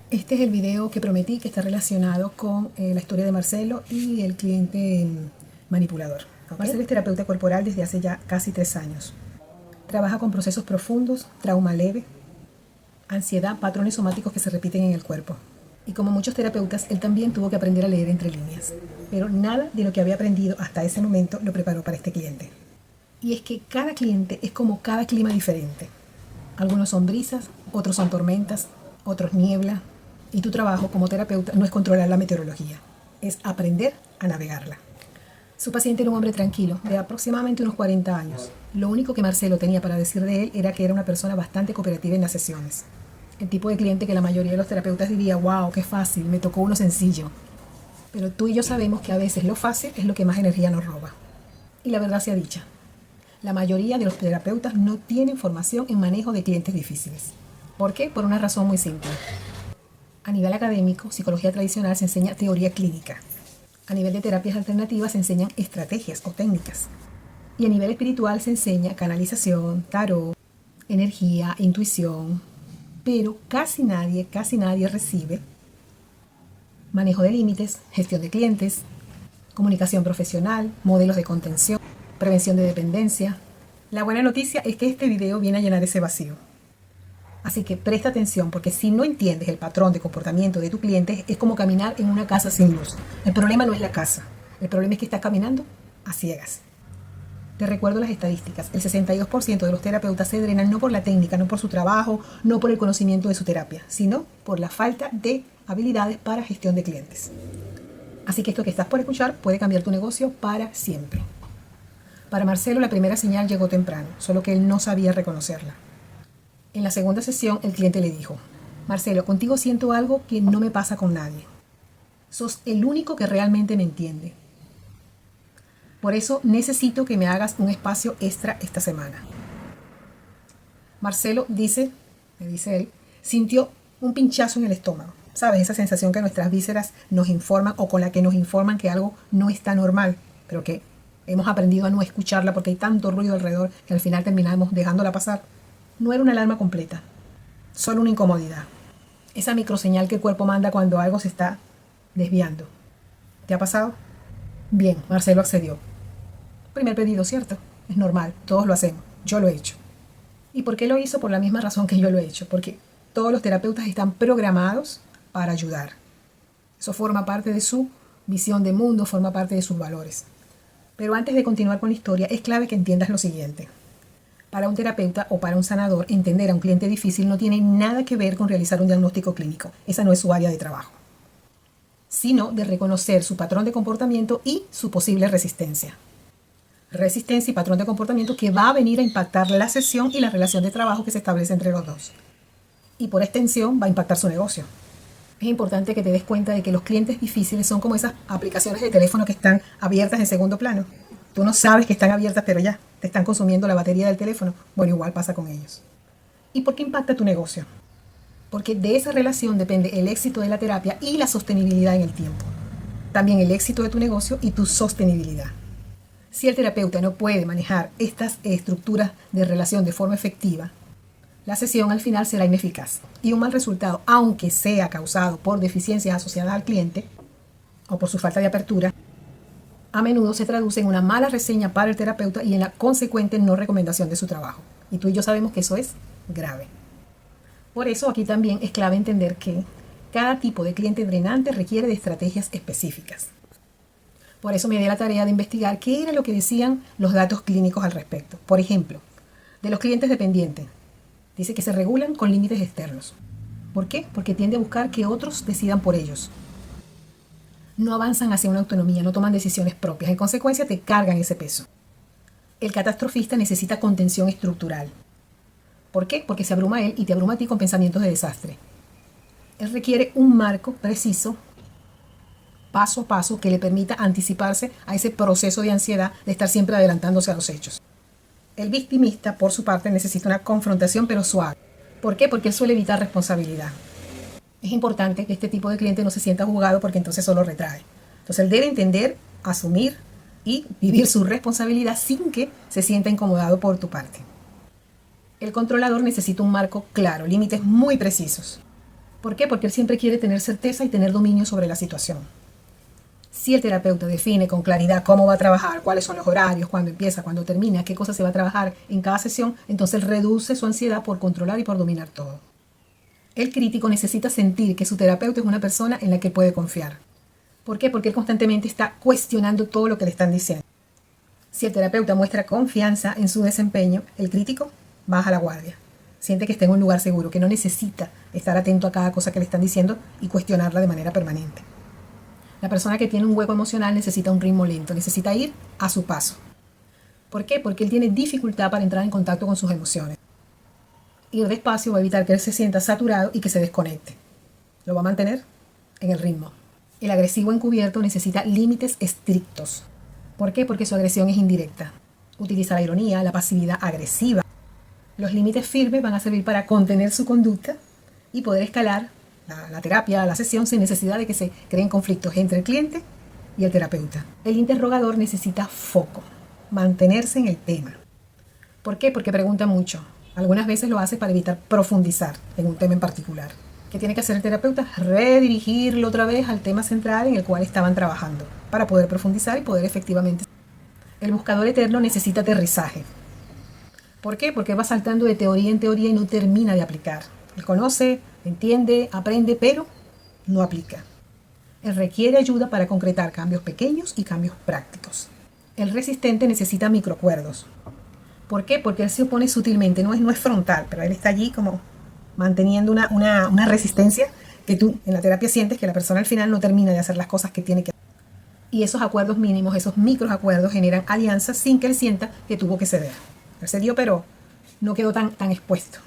Este es el video que prometí que está relacionado con la historia de Marcelo y el cliente manipulador. ¿Okay? Marcelo es terapeuta corporal desde hace ya casi 3 años. Trabaja con procesos profundos, trauma leve, ansiedad, patrones somáticos que se repiten en el cuerpo. Y como muchos terapeutas, él también tuvo que aprender a leer entre líneas. Pero nada de lo que había aprendido hasta ese momento lo preparó para este cliente. Y es que cada cliente es como cada clima diferente. Algunos son brisas, otros son tormentas, otros niebla. Y tu trabajo como terapeuta no es controlar la meteorología, es aprender a navegarla. Su paciente era un hombre tranquilo, de aproximadamente unos 40 años. Lo único que Marcelo tenía para decir de él era que era una persona bastante cooperativa en las sesiones. El tipo de cliente que la mayoría de los terapeutas diría, wow, qué fácil, me tocó uno sencillo. Pero tú y yo sabemos que a veces lo fácil es lo que más energía nos roba. Y la verdad sea dicha, la mayoría de los terapeutas no tienen formación en manejo de clientes difíciles. ¿Por qué? Por una razón muy simple. A nivel académico, psicología tradicional se enseña teoría clínica. A nivel de terapias alternativas se enseñan estrategias o técnicas. Y a nivel espiritual se enseña canalización, tarot, energía, intuición. Pero casi nadie recibe manejo de límites, gestión de clientes, comunicación profesional, modelos de contención, prevención de dependencia. La buena noticia es que este video viene a llenar ese vacío. Así que presta atención, porque si no entiendes el patrón de comportamiento de tu cliente, es como caminar en una casa sin luz. El problema no es la casa, el problema es que estás caminando a ciegas. Te recuerdo las estadísticas, el 62% de los terapeutas se drenan no por la técnica, no por su trabajo, no por el conocimiento de su terapia, sino por la falta de habilidades para gestión de clientes. Así que esto que estás por escuchar puede cambiar tu negocio para siempre. Para Marcelo la primera señal llegó temprano, solo que él no sabía reconocerla. En la segunda sesión, el cliente le dijo, Marcelo, contigo siento algo que no me pasa con nadie. Sos el único que realmente me entiende. Por eso necesito que me hagas un espacio extra esta semana. Marcelo me dice él, sintió un pinchazo en el estómago. ¿Sabes? Esa sensación que nuestras vísceras nos informan o con la que nos informan que algo no está normal, pero que hemos aprendido a no escucharla porque hay tanto ruido alrededor que al final terminamos dejándola pasar. No era una alarma completa, solo una incomodidad. Esa microseñal que el cuerpo manda cuando algo se está desviando. ¿Te ha pasado? Bien, Marcelo accedió. Primer pedido, ¿cierto? Es normal, todos lo hacemos. Yo lo he hecho. ¿Y por qué lo hizo? Por la misma razón que yo lo he hecho. Porque todos los terapeutas están programados para ayudar. Eso forma parte de su visión de mundo, forma parte de sus valores. Pero antes de continuar con la historia, es clave que entiendas lo siguiente. Para un terapeuta o para un sanador, entender a un cliente difícil no tiene nada que ver con realizar un diagnóstico clínico. Esa no es su área de trabajo. Sino de reconocer su patrón de comportamiento y su posible resistencia. Resistencia y patrón de comportamiento que va a venir a impactar la sesión y la relación de trabajo que se establece entre los dos. Y por extensión va a impactar su negocio. Es importante que te des cuenta de que los clientes difíciles son como esas aplicaciones de teléfono que están abiertas en segundo plano. Tú no sabes que están abiertas, pero ya te están consumiendo la batería del teléfono. Bueno, igual pasa con ellos. ¿Y por qué impacta tu negocio? Porque de esa relación depende el éxito de la terapia y la sostenibilidad en el tiempo. También el éxito de tu negocio y tu sostenibilidad. Si el terapeuta no puede manejar estas estructuras de relación de forma efectiva, la sesión al final será ineficaz. Y un mal resultado, aunque sea causado por deficiencias asociadas al cliente o por su falta de apertura, a menudo se traduce en una mala reseña para el terapeuta y en la consecuente no recomendación de su trabajo. Y tú y yo sabemos que eso es grave. Por eso aquí también es clave entender que cada tipo de cliente drenante requiere de estrategias específicas. Por eso me di la tarea de investigar qué era lo que decían los datos clínicos al respecto. Por ejemplo, de los clientes dependientes, dice que se regulan con límites externos. ¿Por qué? Porque tiende a buscar que otros decidan por ellos. No avanzan hacia una autonomía, no toman decisiones propias. En consecuencia, te cargan ese peso. El catastrofista necesita contención estructural. ¿Por qué? Porque se abruma él y te abruma a ti con pensamientos de desastre. Él requiere un marco preciso, paso a paso, que le permita anticiparse a ese proceso de ansiedad de estar siempre adelantándose a los hechos. El victimista, por su parte, necesita una confrontación pero suave. ¿Por qué? Porque él suele evitar responsabilidad. Es importante que este tipo de cliente no se sienta juzgado porque entonces solo retrae. Entonces él debe entender, asumir y vivir su responsabilidad sin que se sienta incomodado por tu parte. El controlador necesita un marco claro, límites muy precisos. ¿Por qué? Porque él siempre quiere tener certeza y tener dominio sobre la situación. Si el terapeuta define con claridad cómo va a trabajar, cuáles son los horarios, cuándo empieza, cuándo termina, qué cosas se va a trabajar en cada sesión, entonces él reduce su ansiedad por controlar y por dominar todo. El crítico necesita sentir que su terapeuta es una persona en la que puede confiar. ¿Por qué? Porque él constantemente está cuestionando todo lo que le están diciendo. Si el terapeuta muestra confianza en su desempeño, el crítico baja la guardia. Siente que está en un lugar seguro, que no necesita estar atento a cada cosa que le están diciendo y cuestionarla de manera permanente. La persona que tiene un hueco emocional necesita un ritmo lento, necesita ir a su paso. ¿Por qué? Porque él tiene dificultad para entrar en contacto con sus emociones. Ir despacio va a evitar que él se sienta saturado y que se desconecte. Lo va a mantener en el ritmo. El agresivo encubierto necesita límites estrictos. ¿Por qué? Porque su agresión es indirecta. Utiliza la ironía, la pasividad agresiva. Los límites firmes van a servir para contener su conducta y poder escalar la terapia, la sesión, sin necesidad de que se creen conflictos entre el cliente y el terapeuta. El interrogador necesita foco, mantenerse en el tema. ¿Por qué? Porque pregunta mucho. Algunas veces lo hace para evitar profundizar en un tema en particular. ¿Qué tiene que hacer el terapeuta? Redirigirlo otra vez al tema central en el cual estaban trabajando, para poder profundizar y poder efectivamente. El buscador eterno necesita aterrizaje. ¿Por qué? Porque va saltando de teoría en teoría y no termina de aplicar. Él conoce, entiende, aprende, pero no aplica. Él requiere ayuda para concretar cambios pequeños y cambios prácticos. El resistente necesita microacuerdos. ¿Por qué? Porque él se opone sutilmente, no es frontal, pero él está allí como manteniendo una resistencia que tú en la terapia sientes que la persona al final no termina de hacer las cosas que tiene que hacer. Y esos acuerdos mínimos, esos microacuerdos generan alianzas sin que él sienta que tuvo que ceder. Él cedió, pero no quedó tan expuesto.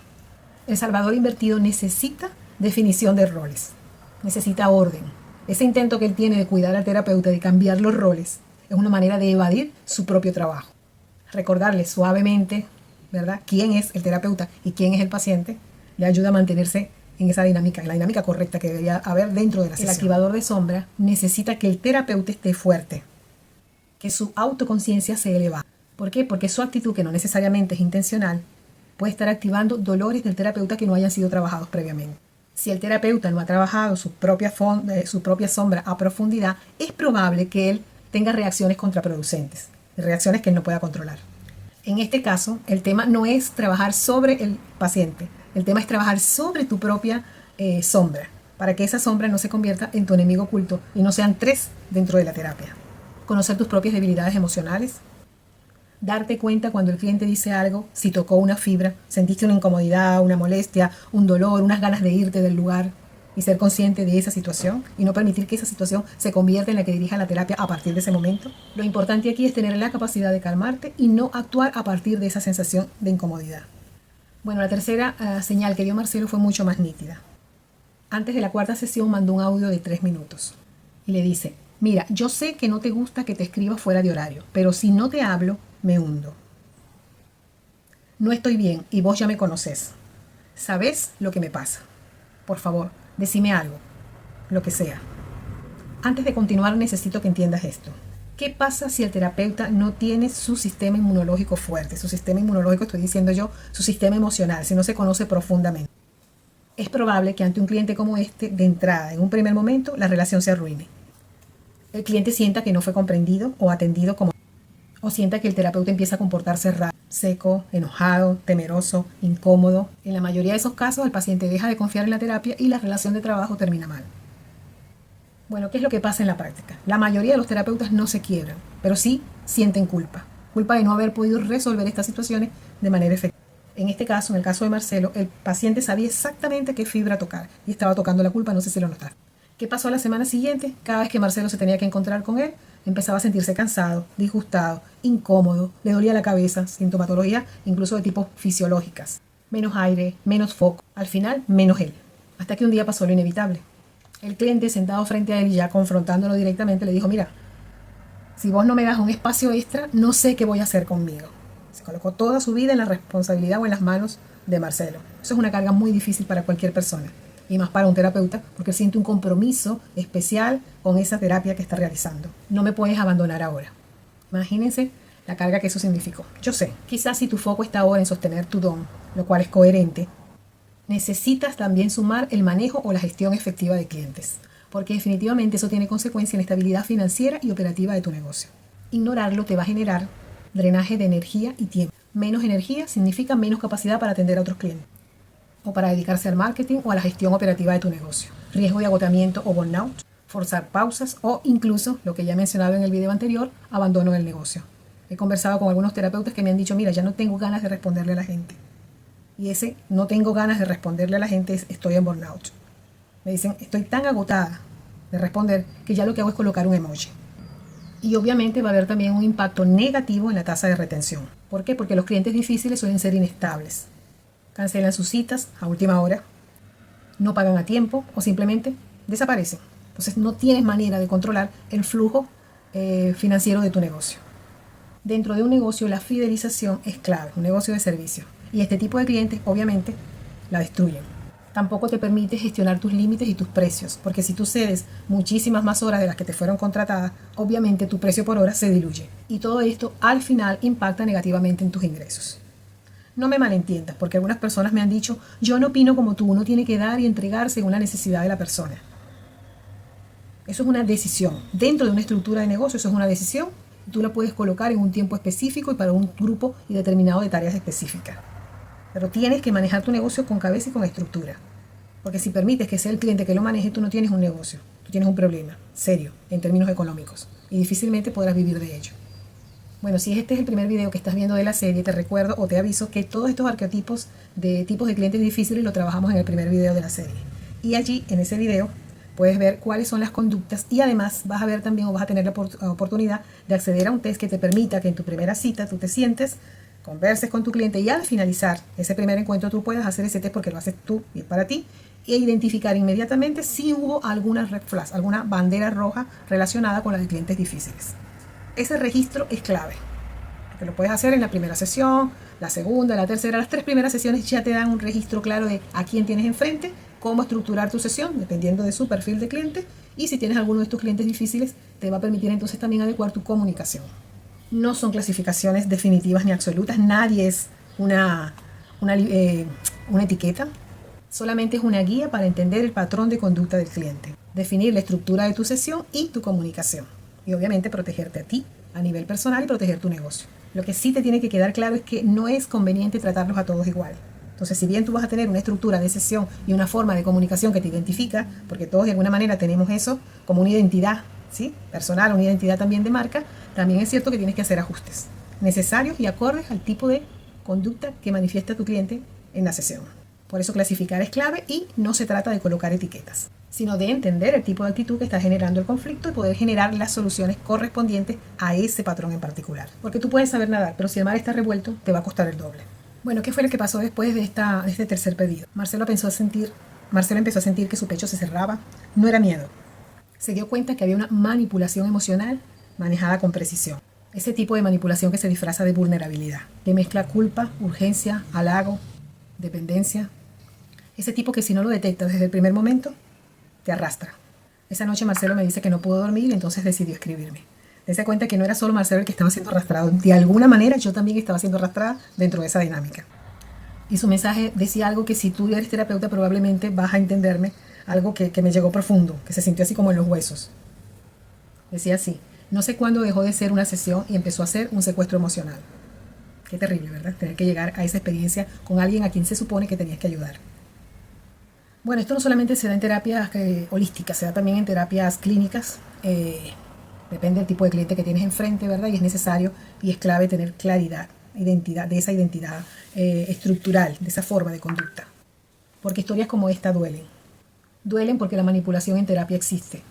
El salvador invertido necesita definición de roles, necesita orden. Ese intento que él tiene de cuidar al terapeuta, de cambiar los roles, es una manera de evadir su propio trabajo. Recordarle suavemente, ¿verdad?, quién es el terapeuta y quién es el paciente, le ayuda a mantenerse en esa dinámica, en la dinámica correcta que debería haber dentro de la sesión. El activador de sombra necesita que el terapeuta esté fuerte, que su autoconciencia se eleva. ¿Por qué? Porque su actitud, que no necesariamente es intencional, puede estar activando dolores del terapeuta que no hayan sido trabajados previamente. Si el terapeuta no ha trabajado su propia sombra a profundidad, es probable que él tenga reacciones contraproducentes, reacciones que él no pueda controlar. En este caso, el tema no es trabajar sobre el paciente, el tema es trabajar sobre tu propia sombra, para que esa sombra no se convierta en tu enemigo oculto y no sean tres dentro de la terapia. Conocer tus propias debilidades emocionales, darte cuenta cuando el cliente dice algo, si tocó una fibra, sentiste una incomodidad, una molestia, un dolor, unas ganas de irte del lugar y ser consciente de esa situación y no permitir que esa situación se convierta en la que dirija la terapia a partir de ese momento. Lo importante aquí es tener la capacidad de calmarte y no actuar a partir de esa sensación de incomodidad. Bueno, la tercera señal que dio Marcelo fue mucho más nítida. Antes de la cuarta sesión mandó un audio de 3 minutos y le dice: mira, yo sé que no te gusta que te escriba fuera de horario, pero si no te hablo, me hundo. No estoy bien y vos ya me conocés. ¿Sabés lo que me pasa? Por favor, decime algo, lo que sea. Antes de continuar, necesito que entiendas esto. ¿Qué pasa si el terapeuta no tiene su sistema inmunológico fuerte? Su sistema inmunológico, estoy diciendo yo, su sistema emocional, si no se conoce profundamente. Es probable que ante un cliente como este, de entrada, en un primer momento, la relación se arruine. El cliente sienta que no fue comprendido o atendido o sienta que el terapeuta empieza a comportarse raro, seco, enojado, temeroso, incómodo. En la mayoría de esos casos, el paciente deja de confiar en la terapia y la relación de trabajo termina mal. Bueno, ¿qué es lo que pasa en la práctica? La mayoría de los terapeutas no se quiebran, pero sí sienten culpa. Culpa de no haber podido resolver estas situaciones de manera efectiva. En este caso, en el caso de Marcelo, el paciente sabía exactamente qué fibra tocar y estaba tocando la culpa, no sé si lo notaste. ¿Qué pasó a la semana siguiente? Cada vez que Marcelo se tenía que encontrar con él, empezaba a sentirse cansado, disgustado, incómodo, le dolía la cabeza, sintomatología incluso de tipo fisiológicas. Menos aire, menos foco, al final menos él. Hasta que un día pasó lo inevitable. El cliente, sentado frente a él y ya confrontándolo directamente, le dijo: mira, si vos no me das un espacio extra, no sé qué voy a hacer conmigo. Se colocó toda su vida en la responsabilidad o en las manos de Marcelo. Eso es una carga muy difícil para cualquier persona. Y más para un terapeuta, porque siente un compromiso especial con esa terapia que está realizando. No me puedes abandonar ahora. Imagínense la carga que eso significó. Yo sé, quizás si tu foco está ahora en sostener tu don, lo cual es coherente, Necesitas también sumar el manejo o la gestión efectiva de clientes, porque definitivamente eso tiene consecuencia en la estabilidad financiera y operativa de tu negocio. Ignorarlo te va a generar drenaje de energía y tiempo. Menos energía significa menos capacidad para atender a otros clientes, o para dedicarse al marketing o a la gestión operativa de tu negocio. Riesgo de agotamiento o burnout, forzar pausas o incluso, lo que ya mencionaba en el video anterior, abandono del negocio. He conversado con algunos terapeutas que me han dicho, mira, ya no tengo ganas de responderle a la gente. Y ese no tengo ganas de responderle a la gente es estoy en burnout. Me dicen, estoy tan agotada de responder que ya lo que hago es colocar un emoji. Y obviamente va a haber también un impacto negativo en la tasa de retención. ¿Por qué? Porque los clientes difíciles suelen ser inestables. Cancelan sus citas a última hora, no pagan a tiempo o simplemente desaparecen. Entonces no tienes manera de controlar el flujo financiero de tu negocio. Dentro de un negocio la fidelización es clave, un negocio de servicio. Y este tipo de clientes obviamente la destruyen. Tampoco te permite gestionar tus límites y tus precios, porque si tú cedes muchísimas más horas de las que te fueron contratadas, obviamente tu precio por hora se diluye. Y todo esto al final impacta negativamente en tus ingresos. No me malentiendas, porque algunas personas me han dicho, yo no opino como tú, uno tiene que dar y entregar según la necesidad de la persona. Eso es una decisión. Dentro de una estructura de negocio, eso es una decisión. Tú la puedes colocar en un tiempo específico y para un grupo y determinado de tareas específicas. Pero tienes que manejar tu negocio con cabeza y con estructura. Porque si permites que sea el cliente que lo maneje, tú no tienes un negocio. Tú tienes un problema serio en términos económicos y difícilmente podrás vivir de ello. Bueno, si este es el primer video que estás viendo de la serie, te recuerdo o te aviso que todos estos arquetipos de tipos de clientes difíciles lo trabajamos en el primer video de la serie. Y allí, en ese video, puedes ver cuáles son las conductas y además vas a ver también o vas a tener la oportunidad de acceder a un test que te permita que en tu primera cita tú te sientes, converses con tu cliente y al finalizar ese primer encuentro tú puedas hacer ese test porque lo haces tú y para ti e identificar inmediatamente si hubo alguna red flag, alguna bandera roja relacionada con la de clientes difíciles. Ese registro es clave, porque lo puedes hacer en la primera sesión, la segunda, la tercera, las 3 primeras sesiones ya te dan un registro claro de a quién tienes enfrente, cómo estructurar tu sesión, dependiendo de su perfil de cliente, y si tienes alguno de tus clientes difíciles, te va a permitir entonces también adecuar tu comunicación. No son clasificaciones definitivas ni absolutas, nadie es una etiqueta, solamente es una guía para entender el patrón de conducta del cliente, definir la estructura de tu sesión y tu comunicación, y obviamente protegerte a ti a nivel personal y proteger tu negocio. Lo que sí te tiene que quedar claro es que no es conveniente tratarlos a todos igual. Entonces, si bien tú vas a tener una estructura de sesión y una forma de comunicación que te identifica, porque todos de alguna manera tenemos eso como una identidad, ¿sí?, personal, una identidad también de marca, también es cierto que tienes que hacer ajustes necesarios y acordes al tipo de conducta que manifiesta tu cliente en la sesión. Por eso clasificar es clave y no se trata de colocar etiquetas, sino de entender el tipo de actitud que está generando el conflicto y poder generar las soluciones correspondientes a ese patrón en particular. Porque tú puedes saber nadar, pero si el mar está revuelto, te va a costar el doble. Bueno, ¿qué fue lo que pasó después de este tercer pedido? Marcelo empezó a sentir que su pecho se cerraba. No era miedo. Se dio cuenta que había una manipulación emocional manejada con precisión. Ese tipo de manipulación que se disfraza de vulnerabilidad, que mezcla culpa, urgencia, halago, dependencia. Ese tipo que si no lo detectas desde el primer momento, te arrastra. Esa noche Marcelo me dice que no pudo dormir y entonces decidió escribirme. Dese cuenta que no era solo Marcelo el que estaba siendo arrastrado. De alguna manera yo también estaba siendo arrastrada dentro de esa dinámica. Y su mensaje decía algo que si tú eres terapeuta probablemente vas a entenderme, algo que me llegó profundo, que se sintió así como en los huesos. Decía así: no sé cuándo dejó de ser una sesión y empezó a ser un secuestro emocional. Qué terrible, ¿verdad? Tener que llegar a esa experiencia con alguien a quien se supone que tenías que ayudar. Bueno, esto no solamente se da en terapias holísticas, se da también en terapias clínicas. Depende del tipo de cliente que tienes enfrente, ¿verdad? Y es necesario y es clave tener claridad, de esa identidad estructural, de esa forma de conducta. Porque historias como esta duelen. Duelen porque la manipulación en terapia existe.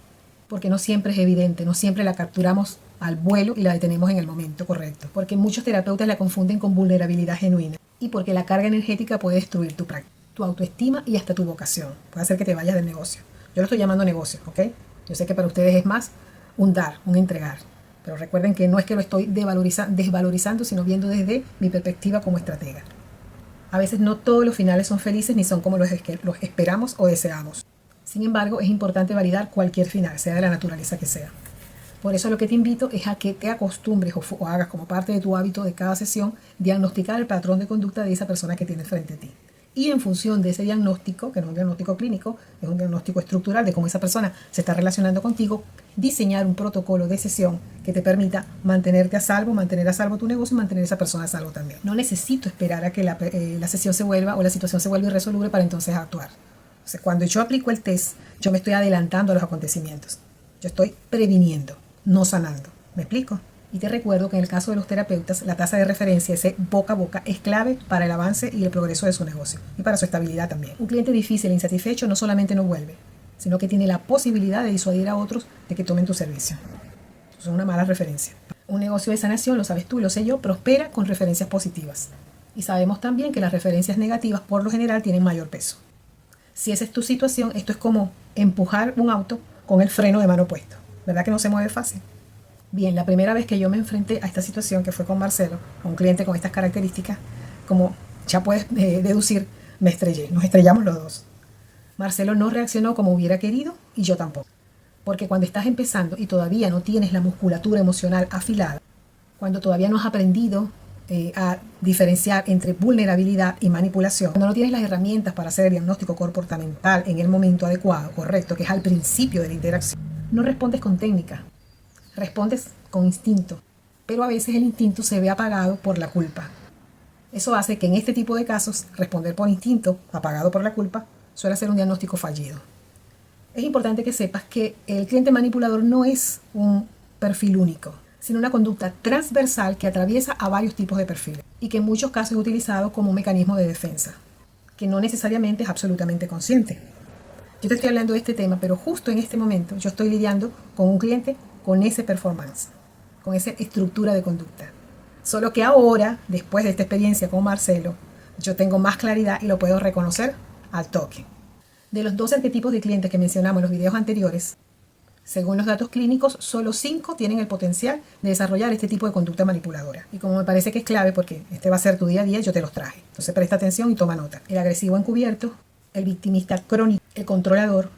Porque no siempre es evidente, no siempre la capturamos al vuelo y la detenemos en el momento correcto. Porque muchos terapeutas la confunden con vulnerabilidad genuina. Y porque la carga energética puede destruir tu práctica, tu autoestima y hasta tu vocación. Puede hacer que te vayas del negocio. Yo lo estoy llamando negocio, ¿ok? Yo sé que para ustedes es más un dar, un entregar. Pero recuerden que no es que lo estoy desvalorizando, sino viendo desde mi perspectiva como estratega. A veces no todos los finales son felices ni son como los esperamos o deseamos. Sin embargo, es importante validar cualquier final, sea de la naturaleza que sea. Por eso lo que te invito es a que te acostumbres o hagas como parte de tu hábito de cada sesión diagnosticar el patrón de conducta de esa persona que tienes frente a ti. y en función de ese diagnóstico, que no es un diagnóstico clínico, es un diagnóstico estructural de cómo esa persona se está relacionando contigo, diseñar un protocolo de sesión que te permita mantenerte a salvo, mantener a salvo tu negocio y mantener a esa persona a salvo también. No necesito esperar a que la sesión se vuelva o la situación se vuelva irresoluble para entonces actuar. Entonces, cuando yo aplico el test, yo me estoy adelantando a los acontecimientos. Yo estoy previniendo, no sanando. ¿Me explico? Y te recuerdo que en el caso de los terapeutas, la tasa de referencia, ese boca a boca, es clave para el avance y el progreso de su negocio y para su estabilidad también. Un cliente difícil e insatisfecho no solamente no vuelve, sino que tiene la posibilidad de disuadir a otros de que tomen tu servicio. Eso es una mala referencia. Un negocio de sanación, lo sabes tú y lo sé yo, prospera con referencias positivas. Y sabemos también que las referencias negativas por lo general tienen mayor peso. Si esa es tu situación, esto es como empujar un auto con el freno de mano puesto. ¿Verdad que no se mueve fácil? Bien, la primera vez que yo me enfrenté a esta situación, que fue con Marcelo, a un cliente con estas características, como ya puedes deducir, me estrellé. Nos estrellamos los dos. Marcelo no reaccionó como hubiera querido y yo tampoco. Porque cuando estás empezando y todavía no tienes la musculatura emocional afilada, cuando todavía no has aprendido a diferenciar entre vulnerabilidad y manipulación, cuando no tienes las herramientas para hacer el diagnóstico comportamental en el momento adecuado, correcto, que es al principio de la interacción, no respondes con técnica. Respondes con instinto, pero a veces el instinto se ve apagado por la culpa. Eso hace que en este tipo de casos, responder por instinto, apagado por la culpa, suele ser un diagnóstico fallido. Es importante que sepas que el cliente manipulador no es un perfil único, sino una conducta transversal que atraviesa a varios tipos de perfiles y que en muchos casos es utilizado como un mecanismo de defensa, que no necesariamente es absolutamente consciente. Yo te estoy hablando de este tema, pero justo en este momento yo estoy lidiando con un cliente con ese performance, con esa estructura de conducta. Solo que ahora, después de esta experiencia con Marcelo, yo tengo más claridad y lo puedo reconocer al toque. De los 12 arquetipos de clientes que mencionamos en los videos anteriores, según los datos clínicos, solo 5 tienen el potencial de desarrollar este tipo de conducta manipuladora. Y como me parece que es clave, porque este va a ser tu día a día, yo te los traje. Entonces presta atención y toma nota. El agresivo encubierto, el victimista crónico, el controlador,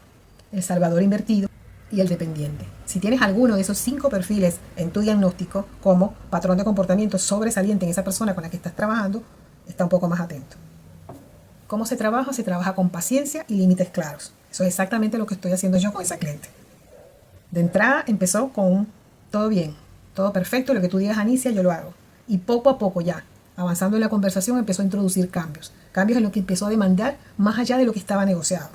el salvador invertido y el dependiente. Si tienes alguno de esos 5 perfiles en tu diagnóstico como patrón de comportamiento sobresaliente en esa persona con la que estás trabajando, está un poco más atento. ¿Cómo se trabaja? Se trabaja con paciencia y límites claros. Eso es exactamente lo que estoy haciendo yo con esa cliente. De entrada empezó con todo bien, todo perfecto, lo que tú digas, Anicia, yo lo hago. Y poco a poco ya, avanzando en la conversación, empezó a introducir cambios. Cambios en lo que empezó a demandar más allá de lo que estaba negociado.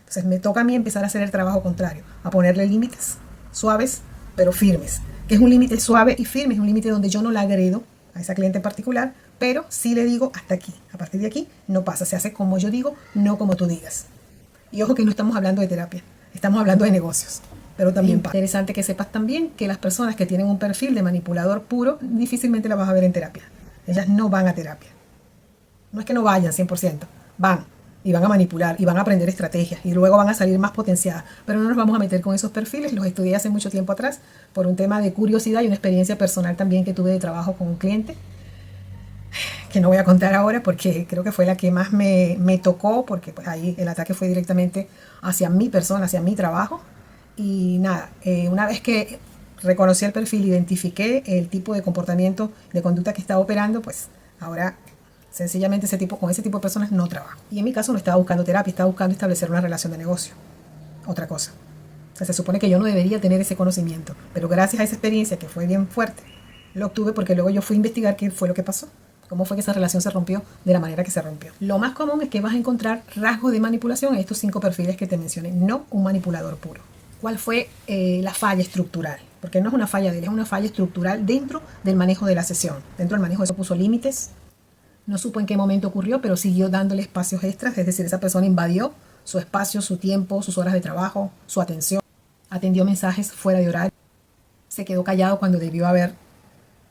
Entonces me toca a mí empezar a hacer el trabajo contrario, a ponerle límites suaves pero firmes. ¿Qué es un límite suave y firme? Es un límite donde yo no la agredo a esa cliente en particular, pero sí le digo hasta aquí. A partir de aquí no pasa, se hace como yo digo, no como tú digas. Y ojo que no estamos hablando de terapia, estamos hablando de negocios. Pero también es interesante que sepas también que las personas que tienen un perfil de manipulador puro difícilmente las vas a ver en terapia. Ellas no van a terapia. No es que no vayan 100%, van y van a manipular y van a aprender estrategias y luego van a salir más potenciadas. Pero no nos vamos a meter con esos perfiles, los estudié hace mucho tiempo atrás por un tema de curiosidad y una experiencia personal también que tuve de trabajo con un cliente, que no voy a contar ahora porque creo que fue la que más me tocó, porque pues, ahí el ataque fue directamente hacia mi persona, hacia mi trabajo. Y nada, una vez que reconocí el perfil, identifiqué el tipo de comportamiento, de conducta que estaba operando, pues ahora sencillamente con ese tipo de personas no trabajo. Y en mi caso no estaba buscando terapia, estaba buscando establecer una relación de negocio. Otra cosa. O sea, se supone que yo no debería tener ese conocimiento, pero gracias a esa experiencia que fue bien fuerte, lo obtuve porque luego yo fui a investigar qué fue lo que pasó. Cómo fue que esa relación se rompió de la manera que se rompió. Lo más común es que vas a encontrar rasgos de manipulación en estos 5 perfiles que te mencioné, no un manipulador puro. ¿Cuál fue la falla estructural? Porque no es una falla de él, es una falla estructural dentro del manejo de la sesión. Dentro del manejo de eso puso límites, no supo en qué momento ocurrió, pero siguió dándole espacios extras, es decir, esa persona invadió su espacio, su tiempo, sus horas de trabajo, su atención, atendió mensajes fuera de horario, se quedó callado cuando debió haber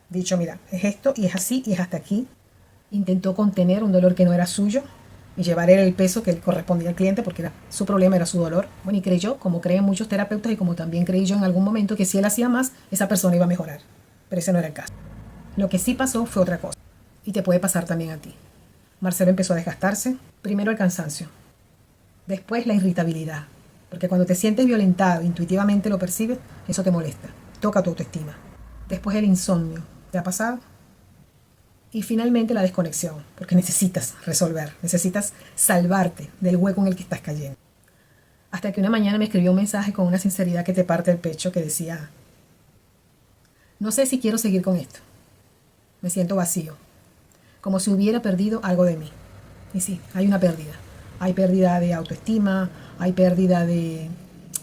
dicho, mira, es esto y es así y es hasta aquí. Intentó contener un dolor que no era suyo y llevar él el peso que le correspondía al cliente porque su problema era su dolor. Bueno, y creyó, como creen muchos terapeutas y como también creí yo en algún momento, que si él hacía más, esa persona iba a mejorar. Pero ese no era el caso. Lo que sí pasó fue otra cosa. Y te puede pasar también a ti. Marcelo empezó a desgastarse. Primero el cansancio. Después la irritabilidad. Porque cuando te sientes violentado, intuitivamente lo percibes, eso te molesta. Toca tu autoestima. Después el insomnio. ¿Te ha pasado? Y finalmente la desconexión, porque necesitas resolver, necesitas salvarte del hueco en el que estás cayendo. Hasta que una mañana me escribió un mensaje con una sinceridad que te parte el pecho que decía: no sé si quiero seguir con esto. Me siento vacío, como si hubiera perdido algo de mí. Y sí, hay una pérdida. Hay pérdida de autoestima, hay pérdida de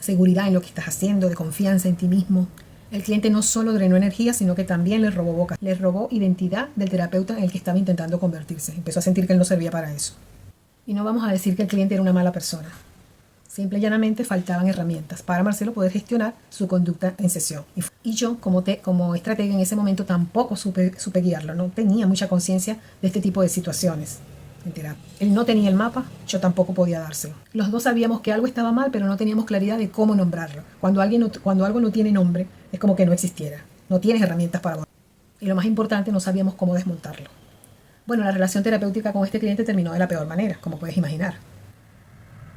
seguridad en lo que estás haciendo, de confianza en ti mismo. El cliente no solo drenó energía, sino que también le robó boca. Le robó identidad del terapeuta en el que estaba intentando convertirse. Empezó a sentir que él no servía para eso. Y no vamos a decir que el cliente era una mala persona. Simple y llanamente faltaban herramientas para Marcelo poder gestionar su conducta en sesión. Y yo, como estratega en ese momento, tampoco supe guiarlo. No tenía mucha conciencia de este tipo de situaciones. Él no tenía el mapa, yo tampoco podía dárselo. Los dos sabíamos que algo estaba mal, pero no teníamos claridad de cómo nombrarlo. Cuando algo no tiene nombre, es como que no existiera. No tienes herramientas para montarlo. Y lo más importante, no sabíamos cómo desmontarlo. Bueno, la relación terapéutica con este cliente terminó de la peor manera, como puedes imaginar.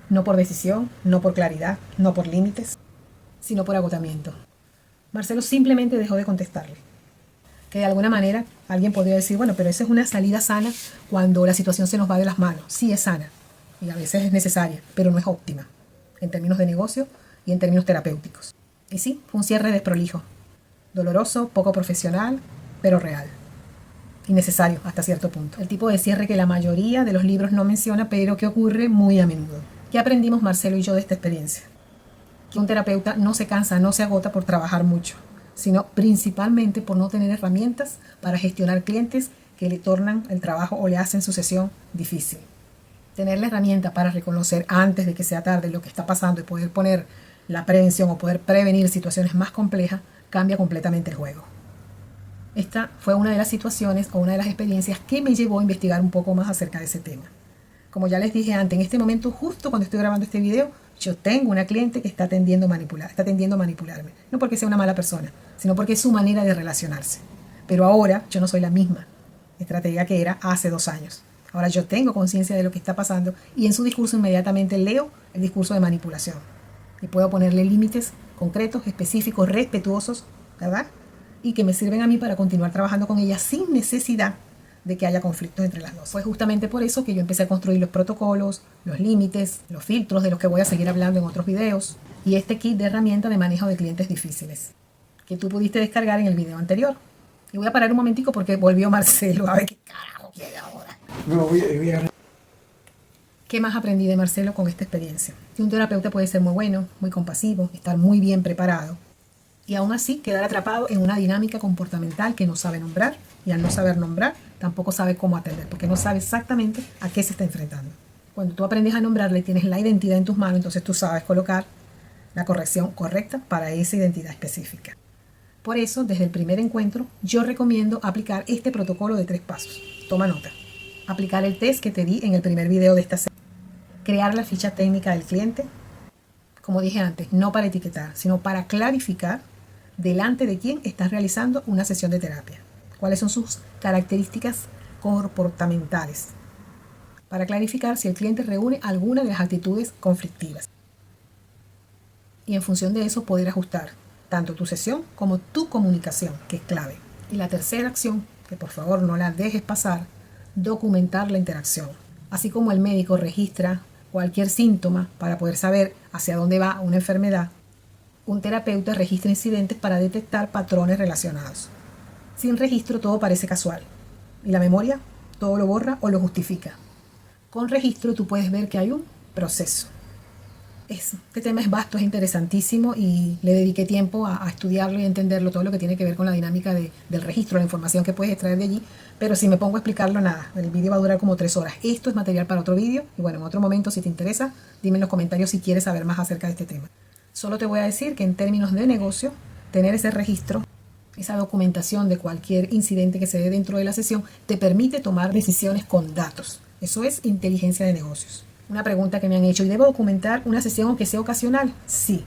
No por decisión, no por claridad, no por límites, sino por agotamiento. Marcelo simplemente dejó de contestarle. Que de alguna manera alguien podría decir, bueno, pero esa es una salida sana cuando la situación se nos va de las manos. Sí es sana y a veces es necesaria, pero no es óptima en términos de negocio y en términos terapéuticos. Y sí, fue un cierre desprolijo, doloroso, poco profesional, pero real. Y necesario hasta cierto punto. El tipo de cierre que la mayoría de los libros no menciona, pero que ocurre muy a menudo. ¿Qué aprendimos Marcelo y yo de esta experiencia? Que un terapeuta no se cansa, no se agota por trabajar mucho, sino principalmente por no tener herramientas para gestionar clientes que le tornan el trabajo o le hacen su sesión difícil. Tener la herramienta para reconocer antes de que sea tarde lo que está pasando y poder poner la prevención o poder prevenir situaciones más complejas cambia completamente el juego. Esta fue una de las situaciones o una de las experiencias que me llevó a investigar un poco más acerca de ese tema. Como ya les dije antes, en este momento, justo cuando estoy grabando este video, yo tengo una cliente que está tendiendo a manipularme. No porque sea una mala persona, sino porque es su manera de relacionarse. Pero ahora yo no soy la misma estratega que era hace 2 años. Ahora yo tengo conciencia de lo que está pasando y en su discurso inmediatamente leo el discurso de manipulación. Y puedo ponerle límites concretos, específicos, respetuosos, ¿verdad? Y que me sirven a mí para continuar trabajando con ella sin necesidad de que haya conflictos entre las dos. Fue justamente por eso que yo empecé a construir los protocolos, los límites, los filtros de los que voy a seguir hablando en otros videos y este kit de herramientas de manejo de clientes difíciles que tú pudiste descargar en el video anterior. Y voy a parar un momentico porque volvió Marcelo. A ver qué carajo quiere ahora. No, voy a... ¿Qué más aprendí de Marcelo con esta experiencia? Que un terapeuta puede ser muy bueno, muy compasivo, estar muy bien preparado y aún así quedar atrapado en una dinámica comportamental que no sabe nombrar y al no saber nombrar tampoco sabe cómo atender porque no sabe exactamente a qué se está enfrentando. Cuando tú aprendes a nombrarle y tienes la identidad en tus manos, entonces tú sabes colocar la corrección correcta para esa identidad específica. Por eso, desde el primer encuentro, yo recomiendo aplicar este protocolo de 3 pasos. Toma nota. Aplicar el test que te di en el primer video de esta serie. Crear la ficha técnica del cliente. Como dije antes, no para etiquetar, sino para clarificar delante de quién estás realizando una sesión de terapia. Cuáles son sus características comportamentales. Para clarificar si el cliente reúne alguna de las actitudes conflictivas. Y en función de eso poder ajustar tanto tu sesión como tu comunicación, que es clave. Y la tercera acción, que por favor no la dejes pasar, documentar la interacción. Así como el médico registra cualquier síntoma para poder saber hacia dónde va una enfermedad, un terapeuta registra incidentes para detectar patrones relacionados. Sin registro todo parece casual y la memoria todo lo borra o lo justifica. Con registro tú puedes ver que hay un proceso. Este tema es vasto, es interesantísimo y le dediqué tiempo a estudiarlo y entenderlo, todo lo que tiene que ver con la dinámica del registro, la información que puedes extraer de allí, pero si me pongo a explicarlo, nada, el vídeo va a durar como 3 horas. Esto es material para otro vídeo y bueno, en otro momento si te interesa, dime en los comentarios si quieres saber más acerca de este tema. Solo te voy a decir que en términos de negocio, tener ese registro, esa documentación de cualquier incidente que se dé dentro de la sesión, te permite tomar decisiones con datos. Eso es inteligencia de negocios. Una pregunta que me han hecho, ¿y debo documentar una sesión aunque sea ocasional? Sí,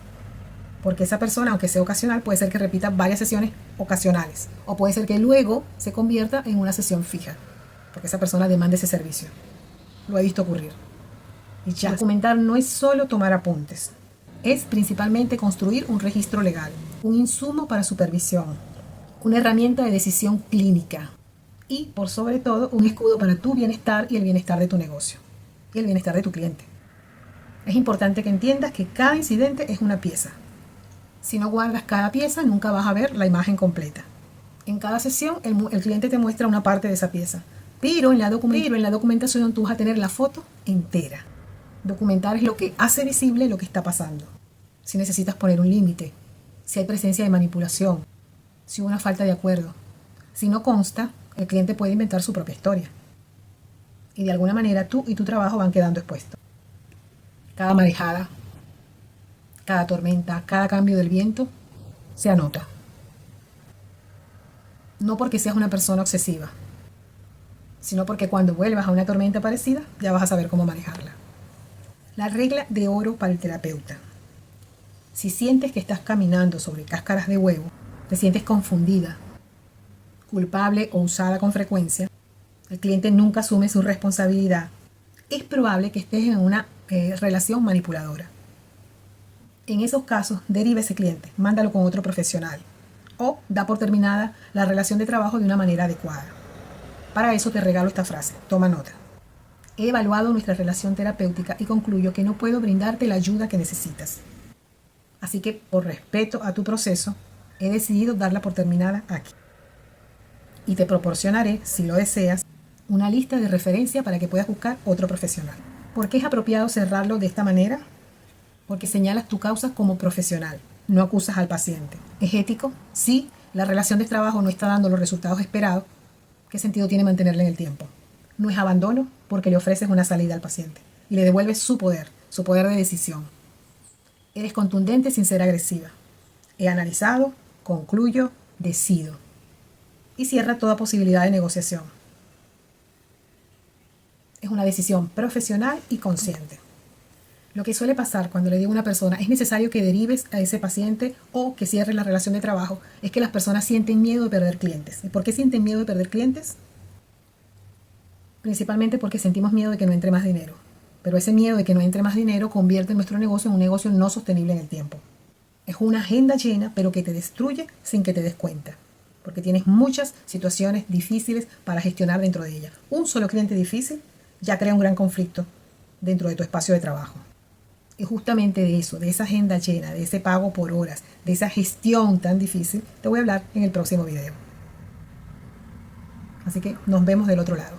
porque esa persona, aunque sea ocasional, puede ser que repita varias sesiones ocasionales, o puede ser que luego se convierta en una sesión fija, porque esa persona demanda ese servicio. Lo he visto ocurrir. Y ya, documentar no es solo tomar apuntes, es principalmente construir un registro legal, un insumo para supervisión, una herramienta de decisión clínica, Y, por sobre todo, un escudo para tu bienestar y el bienestar de tu negocio y el bienestar de tu cliente. Es importante que entiendas que cada incidente es una pieza. Si no guardas cada pieza, nunca vas a ver la imagen completa. En cada sesión, el cliente te muestra una parte de esa pieza. Pero en la documentación tú vas a tener la foto entera. Documentar es lo que hace visible lo que está pasando. Si necesitas poner un límite, si hay presencia de manipulación, si hubo una falta de acuerdo. Si no consta, el cliente puede inventar su propia historia. Y de alguna manera tú y tu trabajo van quedando expuestos. Cada marejada, cada tormenta, cada cambio del viento se anota. No porque seas una persona obsesiva, sino porque cuando vuelvas a una tormenta parecida ya vas a saber cómo manejarla. La regla de oro para el terapeuta. Si sientes que estás caminando sobre cáscaras de huevo, te sientes confundida, culpable o usada con frecuencia, el cliente nunca asume su responsabilidad, es probable que estés en una relación manipuladora. En esos casos, deriva ese cliente, mándalo con otro profesional o da por terminada la relación de trabajo de una manera adecuada. Para eso te regalo esta frase, toma nota. He evaluado nuestra relación terapéutica y concluyo que no puedo brindarte la ayuda que necesitas. Así que, por respeto a tu proceso, he decidido darla por terminada aquí. Y te proporcionaré, si lo deseas, una lista de referencia para que puedas buscar otro profesional. ¿Por qué es apropiado cerrarlo de esta manera? Porque señalas tu causa como profesional, no acusas al paciente. ¿Es ético? Sí, la relación de trabajo no está dando los resultados esperados. ¿Qué sentido tiene mantenerla en el tiempo? No es abandono porque le ofreces una salida al paciente y le devuelves su poder de decisión. Eres contundente sin ser agresiva. He analizado, concluyo, decido. Y cierra toda posibilidad de negociación. Es una decisión profesional y consciente. Lo que suele pasar cuando le digo a una persona es necesario que derives a ese paciente o que cierres la relación de trabajo, es que las personas sienten miedo de perder clientes. ¿Y por qué sienten miedo de perder clientes? Principalmente porque sentimos miedo de que no entre más dinero. Pero ese miedo de que no entre más dinero convierte nuestro negocio en un negocio no sostenible en el tiempo. Es una agenda llena, pero que te destruye sin que te des cuenta. Porque tienes muchas situaciones difíciles para gestionar dentro de ella. Un solo cliente difícil ya crea un gran conflicto dentro de tu espacio de trabajo. Y justamente de eso, de esa agenda llena, de ese pago por horas, de esa gestión tan difícil, te voy a hablar en el próximo video. Así que nos vemos del otro lado.